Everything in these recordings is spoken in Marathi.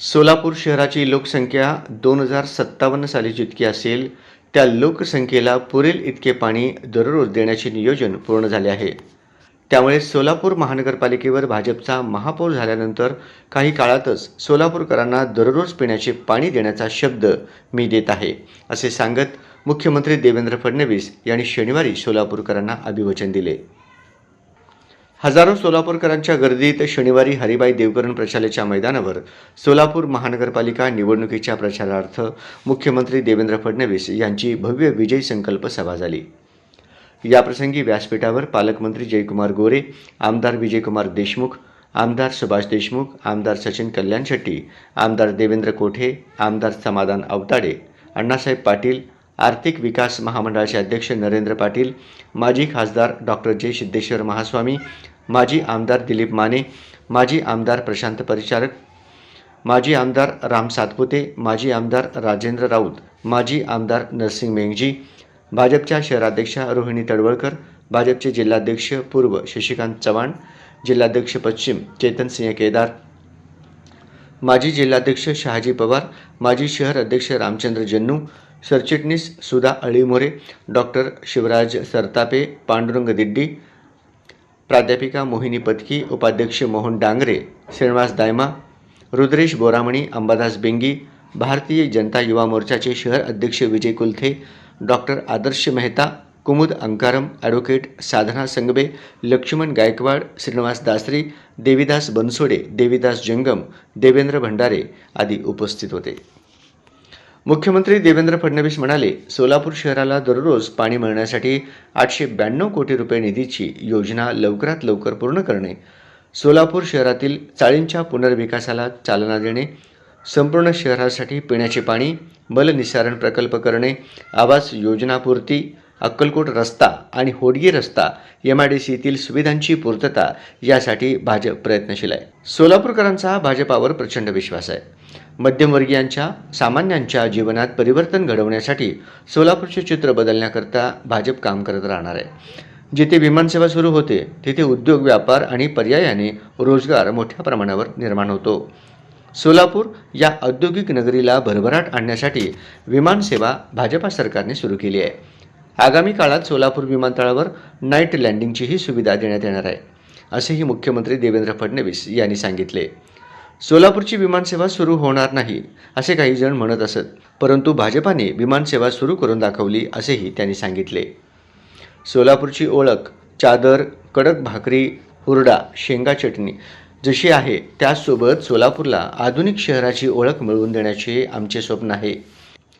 सोलापूर शहराची लोकसंख्या 2057 साली जितकी असेल त्या लोकसंख्येला पुरेल इतके पाणी दररोज देण्याचे नियोजन पूर्ण झाले आहे. त्यामुळे सोलापूर महानगरपालिकेवर भाजपचा महापौर झाल्यानंतर काही काळातच सोलापूरकरांना दररोज पिण्याचे पाणी देण्याचा शब्द मी देत आहे, असे सांगत मुख्यमंत्री देवेंद्र फडणवीस यांनी शनिवारी सोलापूरकरांना अभिवचन दिले. हजारो सोलापूरकरांच्या गर्दीत शनिवारी हरिभाई देवकरण प्रशालेच्या मैदानावर सोलापूर महानगरपालिका निवडणुकीच्या प्रचारार्थ मुख्यमंत्री देवेंद्र फडणवीस यांची भव्य विजय संकल्प सभा झाली. याप्रसंगी व्यासपीठावर पालकमंत्री जयकुमार गोरे, आमदार विजयकुमार देशमुख, आमदार सुभाष देशमुख, आमदार सचिन कल्याण शेट्टी, आमदार देवेंद्र कोठे, आमदार समाधान अवताडे, अण्णासाहेब पाटील, आर्थिक विकास महामंडळाचे अध्यक्ष नरेंद्र पाटील, माजी खासदार डॉक्टर जे सिद्धेश्वर महास्वामी, माजी आमदार दिलीप माने, माजी आमदार प्रशांत परिचारक, माजी आमदार राम सातपुते, माजी आमदार राजेंद्र राऊत, माजी आमदार नरसिंग मेंगजी, भाजपच्या शहराध्यक्षा रोहिणी तडवळकर, भाजपचे जिल्हाध्यक्ष पूर्व शशिकांत चव्हाण, जिल्हाध्यक्ष पश्चिम चेतनसिंह केदार, माजी जिल्हाध्यक्ष शहाजी पवार, माजी शहर अध्यक्ष रामचंद्र जन्नू, सरचिटणीस सुधा अळीमोरे, डॉक्टर शिवराज सरतापे, पांडुरंग दिड्डी, प्राध्यापिका मोहिनी पत्की, उपाध्यक्ष मोहन डांगरे, श्रीनिवास दायमा, रुद्रेश बोरामणी, अंबादास बेंगी, भारतीय जनता युवा मोर्चाचे शहर अध्यक्ष विजय कुलथे, डॉक्टर आदर्श मेहता, कुमुद अंकारम, ॲडव्होकेट साधना संगबे, लक्ष्मण गायकवाड, श्रीनिवास दासरी, देवीदास बनसोडे, देवीदास जंगम, देवेंद्र भंडारे आदी उपस्थित होते. मुख्यमंत्री देवेंद्र फडणवीस म्हणाले, सोलापूर शहराला दररोज पाणी मिळण्यासाठी 892 कोटी रुपये निधीची योजना लवकरात लवकर पूर्ण करणे, सोलापूर शहरातील चाळींच्या पुनर्विकासाला चालना देणे, संपूर्ण शहरासाठी पिण्याचे पाणी, मलनिस्सारण प्रकल्प करणे, आवास योजनापूर्ती, अक्कलकोट रस्ता आणि होडगी रस्ता MIDCतील सुविधांची पूर्तता यासाठी भाजप प्रयत्नशील आहे. सोलापूरकरांचा भाजपावर प्रचंड विश्वास आहे. मध्यमवर्गीयांच्या सामान्यांच्या जीवनात परिवर्तन घडवण्यासाठी सोलापूरचे चित्र बदलण्याकरता भाजप काम करत राहणार आहे. जिथे विमानसेवा सुरू होते तिथे उद्योग, व्यापार आणि पर्यायाने रोजगार मोठ्या प्रमाणावर निर्माण होतो. सोलापूर या औद्योगिक नगरीला भरभराट आणण्यासाठी विमानसेवा भाजपा सरकारने सुरू केली आहे. आगामी काळात सोलापूर विमानतळावर नाईट लँडिंगचीही सुविधा देण्यात येणार आहे, असेही मुख्यमंत्री देवेंद्र फडणवीस यांनी सांगितले. सोलापूरची विमानसेवा सुरू होणार नाही असे काही जण म्हणत असत, परंतु भाजपाने विमानसेवा सुरू करून दाखवली, असेही त्यांनी सांगितले. सोलापूरची ओळख चादर, कडक भाकरी, हुरडा, शेंगा चटणी जशी आहे त्याचसोबत सोलापूरला आधुनिक शहराची ओळख मिळवून देण्याचे आमचे स्वप्न आहे.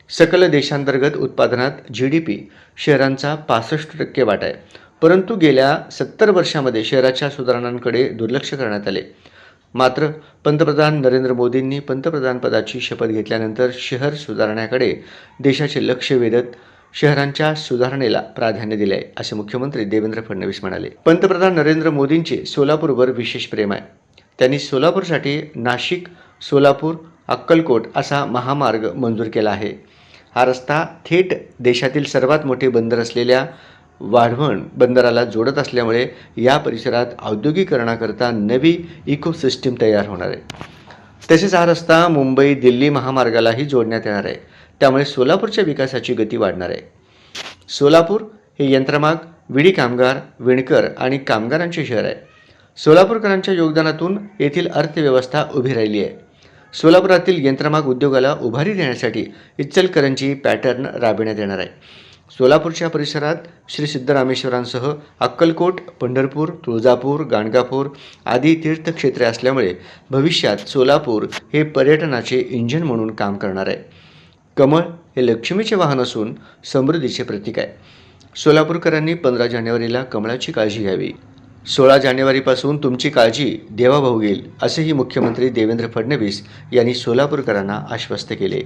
सकल देशांतर्गत उत्पादनात GDP शहरांचा 65% वाटा आहे, परंतु गेल्या 70 वर्षांमध्ये शहराच्या सुधारणांकडे दुर्लक्ष करण्यात आले. मात्र पंतप्रधान नरेंद्र मोदींनी पंतप्रधानपदाची शपथ घेतल्यानंतर शहर सुधारण्याकडे देशाचे लक्ष वेधत शहरांच्या सुधारणेला प्राधान्य दिले आहे, असे मुख्यमंत्री देवेंद्र फडणवीस म्हणाले. पंतप्रधान नरेंद्र मोदींचे सोलापूरवर विशेष प्रेम आहे. त्यांनी सोलापूरसाठी नाशिक, सोलापूर, अक्कलकोट असा महामार्ग मंजूर केला आहे. हा रस्ता थेट देशातील सर्वात मोठे बंदर असलेल्या वाढवण बंदराला जोडत असल्यामुळे या परिसरात औद्योगिकरणाकरता नवी इकोसिस्टीम तयार होणार आहे. तसेच हा रस्ता मुंबई दिल्ली महामार्गालाही जोडण्यात येणार आहे. त्यामुळे सोलापूरच्या विकासाची गती वाढणार आहे. सोलापूर हे यंत्रमाग, विडी कामगार, विणकर आणि कामगारांचे शहर आहे. सोलापूरकरांच्या योगदानातून येथील अर्थव्यवस्था उभी राहिली आहे. सोलापुरातील यंत्रमाग उद्योगाला उभारी देण्यासाठी इचलकरंजी पॅटर्न राबविण्यात येणार आहे. सोलापूरच्या परिसरात श्री सिद्धरामेश्वरांसह अक्कलकोट, पंढरपूर, तुळजापूर, गाणगापूर आदी तीर्थक्षेत्रे असल्यामुळे भविष्यात सोलापूर हे पर्यटनाचे इंजिन म्हणून काम करणार आहे. कमळ हे लक्ष्मीचे वाहन असून समृद्धीचे प्रतीक आहे. सोलापूरकरांनी 15 जानेवारीला कमळाची काळजी घ्यावी. 16 जानेवारीपासून तुमची काळजी देवाभाऊ घेईल, असेही मुख्यमंत्री देवेंद्र फडणवीस यांनी सोलापूरकरांना आश्वस्त केले.